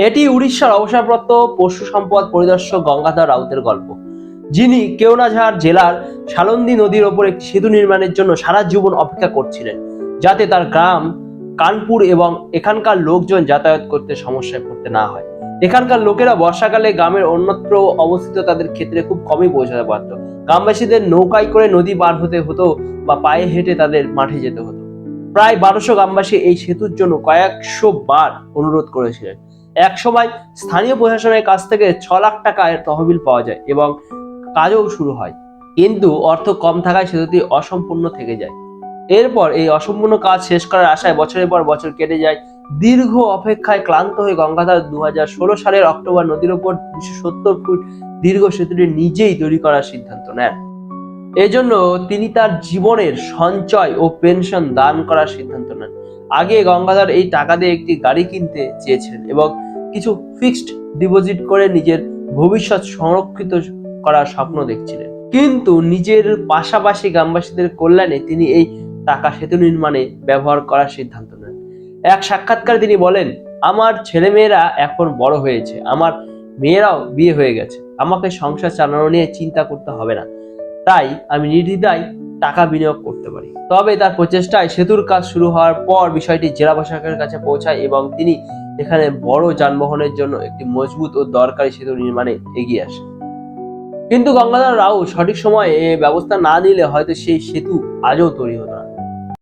এটি উড়িষ্যার অবসরপ্রাপ্ত পশু সম্পদ পরিদর্শক গঙ্গাধর রাউতের গল্প, যিনি কেওনাঝাড় জেলার সালন্দী নদীর ওপর একটি সেতু নির্মাণের জন্য সারা জীবন অপেক্ষা করছিলেন, যাতে তার গ্রাম কানপুর এবং এখানকার লোকজন যাতায়াত করতে সমস্যায় পড়তে না হয়। এখানকার লোকেরা বর্ষাকালে গ্রামের অন্যত্র অবস্থিত তাদের ক্ষেত্রে খুব কমই পৌঁছাতে পারত। গ্রামবাসীদের নৌকায় করে নদী পার হতে হতো বা পায়ে হেঁটে তাদের মাঠে যেতে হতো। প্রায় 1200 গ্রামবাসী এই সেতুর জন্য কয়েকশো বার অনুরোধ করেছিলেন। এক সময় স্থানীয় প্রশাসনের কাছ থেকে 6 লাখ টাকার তহবিল পাওয়া যায় এবং কাজও শুরু হয়, কিন্তু অর্থ কম থাকায় সেতুটি অসম্পূর্ণ থেকে যায়। এরপর এই অসম্পূর্ণ কাজ শেষ করার আশায় বছরের পর বছর কেটে যায়। দীর্ঘ অপেক্ষায় ক্লান্ত হয়ে গঙ্গাধর 2016 সালের অক্টোবর নদীর উপর 270 ফুট দীর্ঘ সেতুটি নিজেই তৈরি করার সিদ্ধান্ত নেন। এজন্য তিনি তার জীবনের সঞ্চয় ও পেনশন দান করার সিদ্ধান্ত নেন। আগে গঙ্গাধর এই টাকা দিয়ে একটি গাড়ি কিনতে চেয়েছিলেন এবং কিছু ফিক্সড ডিপোজিট করে নিজের ভবিষ্যৎ সংরক্ষিত করার স্বপ্ন দেখছিলেন। কিন্তু নিজের পাশাপাশি গ্রামবাসীদের কল্যাণে তিনি এই টাকা সেতু নির্মাণে ব্যবহার করার সিদ্ধান্ত নেন। এক সাক্ষাৎকারে তিনি বলেন, আমার ছেলেমেয়েরা এখন বড় হয়েছে, আমার মেয়েরাও বিয়ে হয়ে গেছে, আমাকে সংসার চালানো নিয়ে চিন্তা করতে হবে না, তাই আমি নির্দ্বিধায় টাকা বিনিয়োগ করতে পারি। তবে তার প্রচেষ্টায় সেতুর কাজ শুরু হওয়ার পর বিষয়টি জেলা প্রশাসকের কাছে পৌঁছায় এবং তিনি এখানে বড় যানবাহনের জন্য একটি মজবুত ও দরকারি সেতু নির্মাণে এগিয়ে আসেন। কিন্তু গঙ্গাধর রাও সঠিক সময়ে ব্যবস্থা না নিলে হয়তো সেই সেতু আজও তৈরি হতো না।